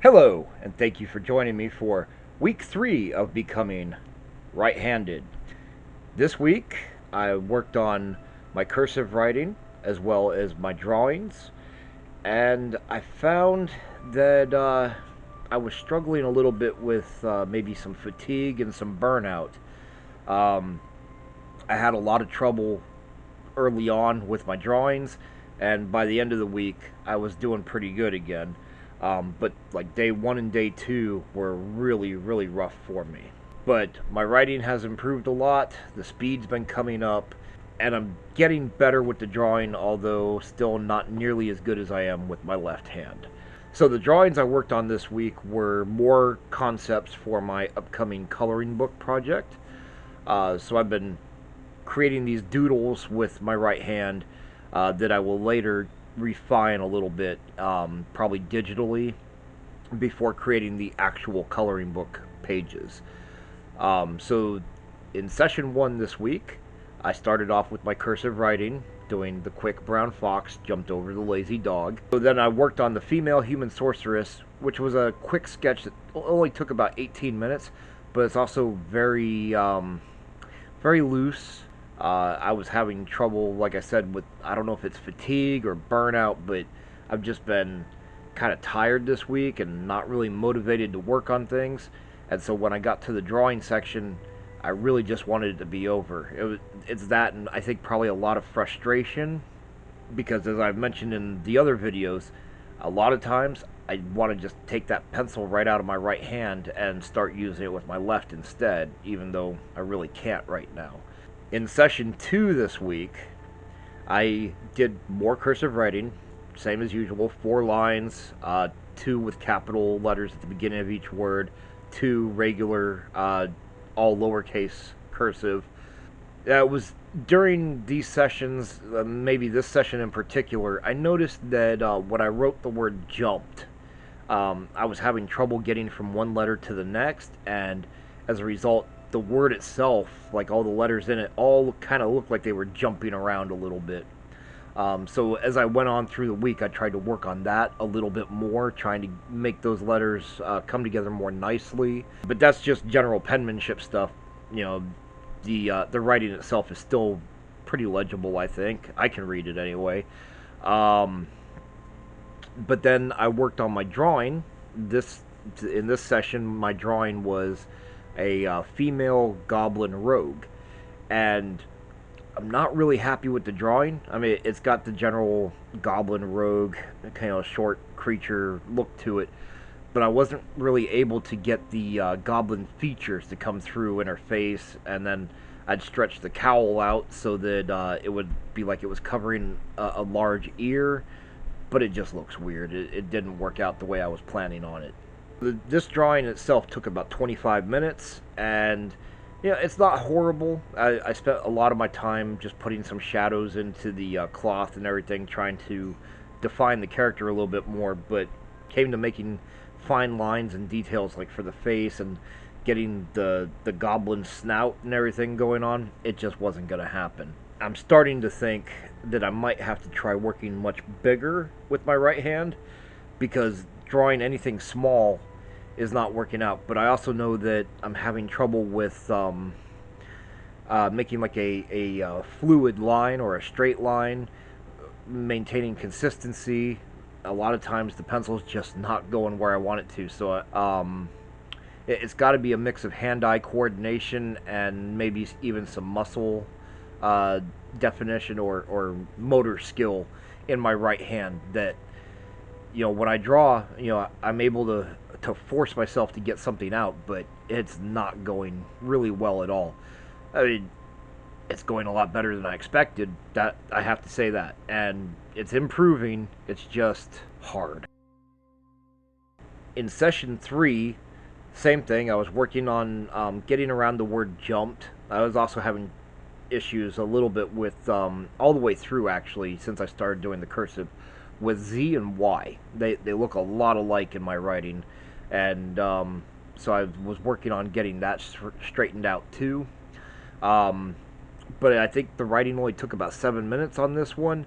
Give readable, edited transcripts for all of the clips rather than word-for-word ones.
Hello, and thank you for joining me for week 3 of becoming right-handed. This week, I worked on my cursive writing as well as my drawings, and I found that I was struggling a little bit with maybe some fatigue and some burnout. Um, I had a lot of trouble early on with my drawings, and by the end of the week, I was doing pretty good again. But like day 1 and day 2 were really, really rough for me. But my writing has improved a lot, the speed's been coming up, and I'm getting better with the drawing, although still not nearly as good as I am with my left hand. So the drawings I worked on this week were more concepts for my upcoming coloring book project. So I've been creating these doodles with my right hand that I will later refine a little bit, probably digitally, before creating the actual coloring book pages. So in session 1 this week, I started off with my cursive writing, doing the quick brown fox jumped over the lazy dog. So then I worked on the female human sorceress, which was a quick sketch that only took about 18 minutes, but it's also very loose. I was having trouble, like I said, with, I don't know if it's fatigue or burnout, but I've just been kind of tired this week and not really motivated to work on things. And so when I got to the drawing section, I really just wanted it to be over. It's that, and I think probably a lot of frustration, because as I've mentioned in the other videos, a lot of times I want to just take that pencil right out of my right hand and start using it with my left instead, even though I really can't right now. In session 2 this week, I did more cursive writing, same as usual, 4 lines, 2 with capital letters at the beginning of each word, 2 regular, all lowercase cursive. It was during these sessions, maybe this session in particular, I noticed that when I wrote the word jumped, I was having trouble getting from one letter to the next, and as a result, the word itself, like all the letters in it, all kind of looked like they were jumping around a little bit. So as I went on through the week, I tried to work on that a little bit more, trying to make those letters come together more nicely. But that's just general penmanship stuff. You know, the writing itself is still pretty legible. I think I can read it anyway. Um, but then I worked on my drawing. This in this session, my drawing was a female goblin rogue, and I'm not really happy with the drawing. I mean, it's got the general goblin rogue, kind of short creature look to it, but I wasn't really able to get the goblin features to come through in her face, and then I'd stretch the cowl out so that it would be like it was covering a large ear, but it just looks weird. It didn't work out the way I was planning on it. This drawing itself took about 25 minutes, and yeah, it's not horrible. I spent a lot of my time just putting some shadows into the cloth and everything, trying to define the character a little bit more, but came to making fine lines and details like for the face and getting the goblin snout and everything going on. It just wasn't going to happen. I'm starting to think that I might have to try working much bigger with my right hand, because drawing anything small is not working out. But I also know that I'm having trouble with making like a fluid line or a straight line, maintaining consistency. A lot of times the pencil's just not going where I want it to. So it's got to be a mix of hand-eye coordination and maybe even some muscle definition or motor skill in my right hand, that when I draw, I'm able to force myself to get something out, but it's not going really well at all. I mean, it's going a lot better than I expected. That I have to say that, and it's improving. It's just hard. In session 3, same thing. I was working on getting around the word jumped. I was also having issues a little bit with all the way through, actually, since I started doing the cursive, with Z and Y. They look a lot alike in my writing, and so I was working on getting that straightened out too. But I think the writing only took about 7 minutes on this one,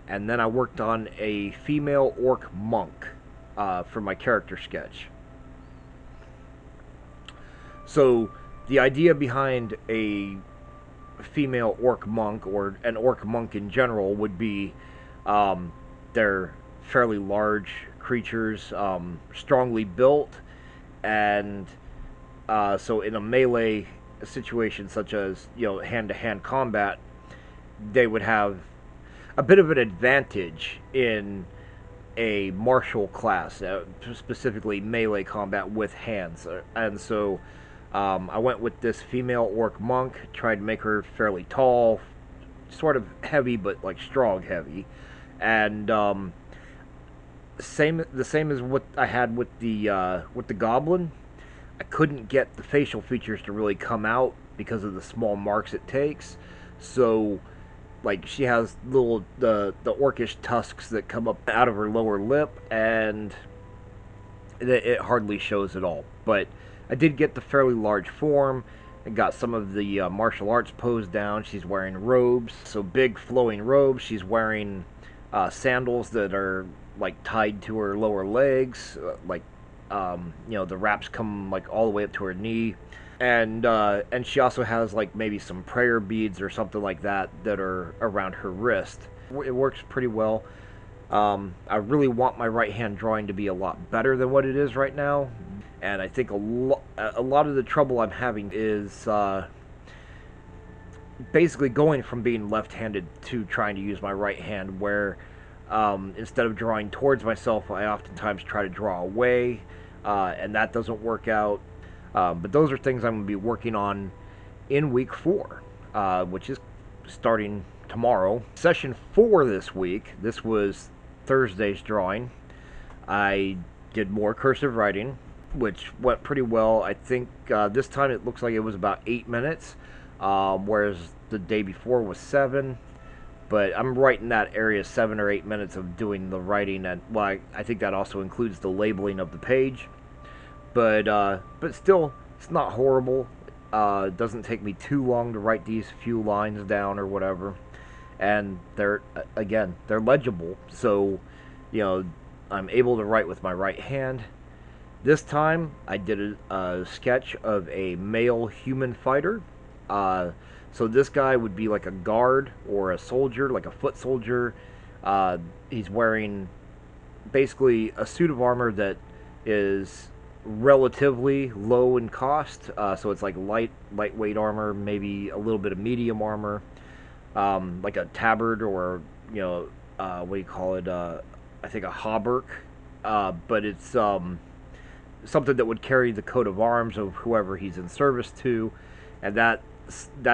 and then I worked on a female orc monk. for my character sketch. So the idea behind a female orc monk, or an orc monk in general, would be they're fairly large creatures, strongly built, and so in a melee situation such as, hand-to-hand combat, they would have a bit of an advantage in a martial class, specifically melee combat with hands. And so I went with this female orc monk, tried to make her fairly tall, sort of heavy, but like strong heavy. And the same as what I had with the goblin. I couldn't get the facial features to really come out because of the small marks it takes. So, like, she has the orcish tusks that come up out of her lower lip, and it hardly shows at all. But I did get the fairly large form. I got some of the martial arts pose down. She's wearing robes, so big flowing robes. She's wearing sandals that are like tied to her lower legs, the wraps come like all the way up to her knee, and she also has like maybe some prayer beads or something like that that are around her wrist. It works pretty well. I really want my right hand drawing to be a lot better than what it is right now, and I think a lot of the trouble I'm having is basically going from being left-handed to trying to use my right hand, where instead of drawing towards myself, I oftentimes try to draw away, and that doesn't work out. But those are things I'm going to be working on in week 4, which is starting tomorrow. Session 4 this week, this was Thursday's drawing. I did more cursive writing, which went pretty well. I think this time it looks like it was about 8 minutes, whereas the day before was 7. But I'm right in that area, 7 or 8 minutes of doing the writing, and well, I think that also includes the labeling of the page. But still, it's not horrible. It doesn't take me too long to write these few lines down or whatever, and they're legible. So, I'm able to write with my right hand. This time, I did a sketch of a male human fighter. So this guy would be like a guard or a soldier, like a foot soldier. He's wearing basically a suit of armor that is relatively low in cost. So it's like lightweight armor, maybe a little bit of medium armor, like a tabard, or what do you call it? I think a hauberk. But it's something that would carry the coat of arms of whoever he's in service to, and that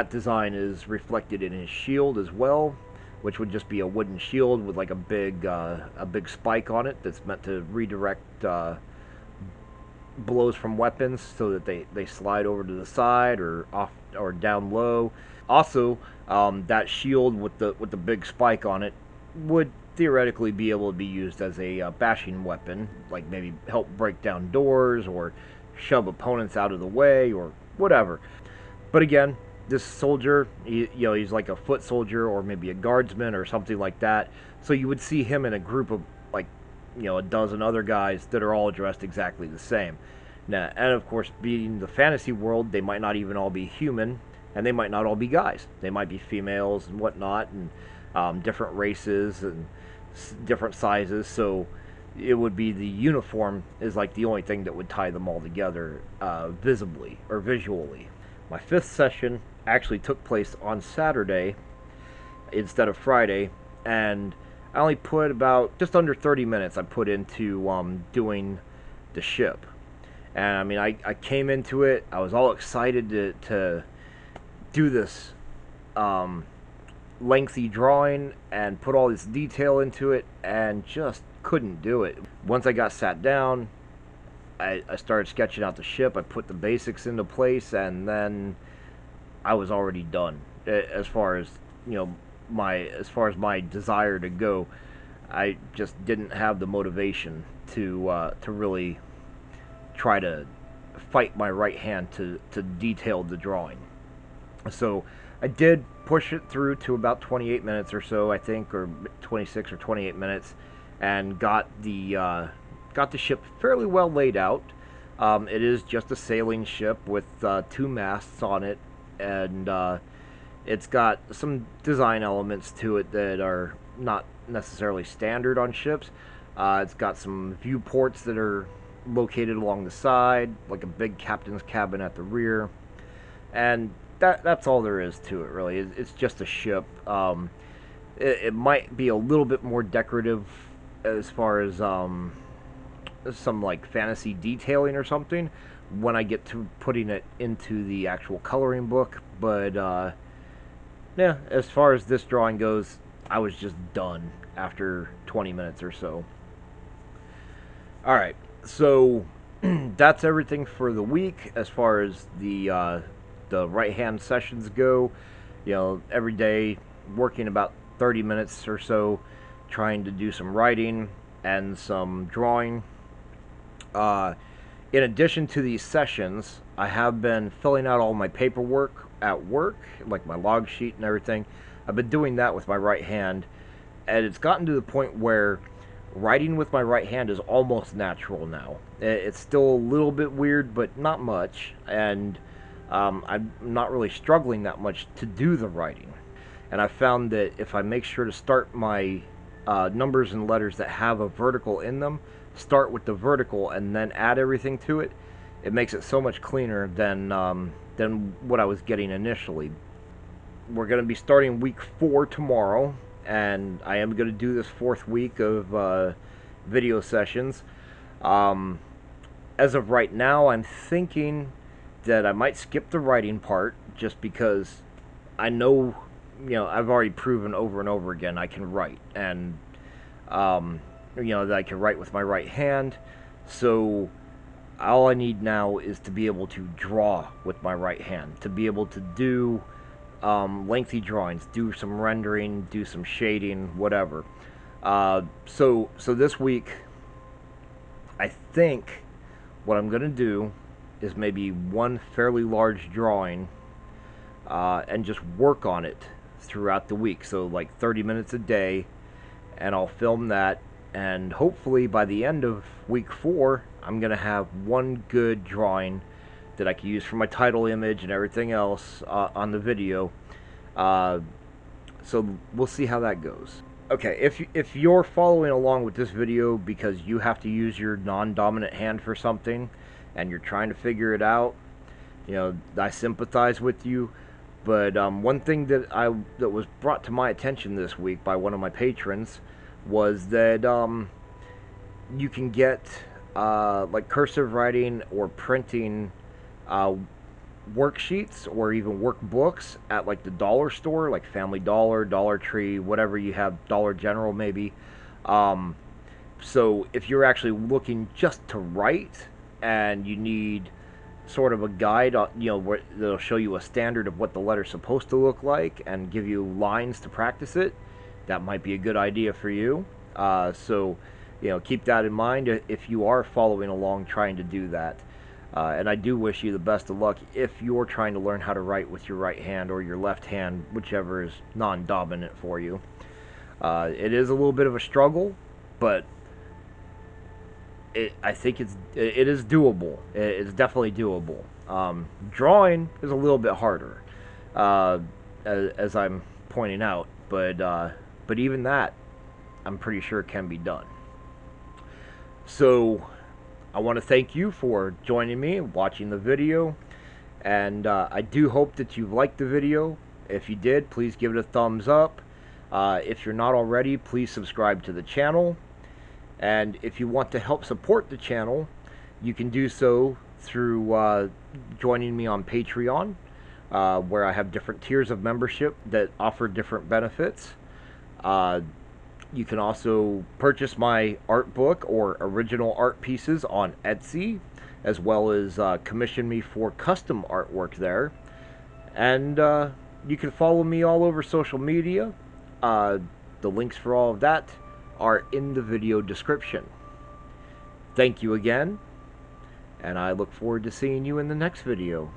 design is reflected in his shield as well, which would just be a wooden shield with like a big spike on it that's meant to redirect blows from weapons so that they slide over to the side or off or down low. Also, that shield with the big spike on it would theoretically be able to be used as a bashing weapon, like maybe help break down doors or shove opponents out of the way or whatever. But again, this soldier, he's like a foot soldier or maybe a guardsman or something like that. So you would see him in a group of like, a dozen other guys that are all dressed exactly the same. Now, and of course, being the fantasy world, they might not even all be human, and they might not all be guys. They might be females and whatnot, and different races and different sizes. So it would be the uniform is like the only thing that would tie them all together visibly or visually. My 5th session actually took place on Saturday instead of Friday, and I only put about just under 30 minutes I put into doing the ship. And I mean, I came into it, I was all excited to do this lengthy drawing and put all this detail into it, and just couldn't do it. Once I got sat down, I started sketching out the ship. I put the basics into place, and then I was already done. As far as my desire to go, I just didn't have the motivation to really try to fight my right hand to detail the drawing. So I did push it through to about 28 minutes or so, I think, or 26 or 28 minutes, and got the got the ship fairly well laid out. It is just a sailing ship with 2 masts on it, and it's got some design elements to it that are not necessarily standard on ships. It's got some viewports that are located along the side, like a big captain's cabin at the rear, and that's all there is to it, really. It's just a ship. It might be a little bit more decorative as far as some like fantasy detailing or something when I get to putting it into the actual coloring book, but yeah, as far as this drawing goes, I was just done after 20 minutes or so. Alright, so that's everything for the week as far as the right-hand sessions go. You know, every day working about 30 minutes or so trying to do some writing and some drawing. In addition to these sessions, I have been filling out all my paperwork at work, like my log sheet and everything. I've been doing that with my right hand, and it's gotten to the point where writing with my right hand is almost natural now. It's still a little bit weird, but not much, and I'm not really struggling that much to do the writing. And I found that if I make sure to start my numbers and letters that have a vertical in them, start with the vertical and then add everything to it, it makes it so much cleaner than what I was getting initially. We're going to be starting week 4 tomorrow, and I am going to do this 4th week of video sessions. As of right now, I'm thinking that I might skip the writing part just because I know, I've already proven over and over again I can write, and that I can write with my right hand. So all I need now is to be able to draw with my right hand, to be able to do lengthy drawings, do some rendering, do some shading, whatever. So this week, I think what I'm going to do is maybe one fairly large drawing and just work on it throughout the week. So like 30 minutes a day, and I'll film that, and hopefully by the end of week 4, I'm going to have one good drawing that I can use for my title image and everything else on the video. So we'll see how that goes. Okay, if you're following along with this video because you have to use your non-dominant hand for something and you're trying to figure it out, I sympathize with you. But one thing that was brought to my attention this week by one of my patrons was that you can get like cursive writing or printing worksheets or even workbooks at like the dollar store, like Family Dollar, Dollar Tree, whatever you have, Dollar General maybe. So if you're actually looking just to write and you need sort of a guide, where that'll show you a standard of what the letter's supposed to look like and give you lines to practice it, that might be a good idea for you. So keep that in mind if you are following along trying to do that. And I do wish you the best of luck if you're trying to learn how to write with your right hand or your left hand, whichever is non-dominant for you. It is a little bit of a struggle, but I think it is doable. It's definitely doable. Drawing is a little bit harder, as I'm pointing out, but even that, I'm pretty sure can be done. So I want to thank you for joining me, watching the video, and I do hope that you've liked the video. If you did, please give it a thumbs up. If you're not already, please subscribe to the channel. And if you want to help support the channel, you can do so through joining me on Patreon, where I have different tiers of membership that offer different benefits. You can also purchase my art book or original art pieces on Etsy, as well as commission me for custom artwork there. And you can follow me all over social media. The links for all of that are in the video description. Thank you again, and I look forward to seeing you in the next video.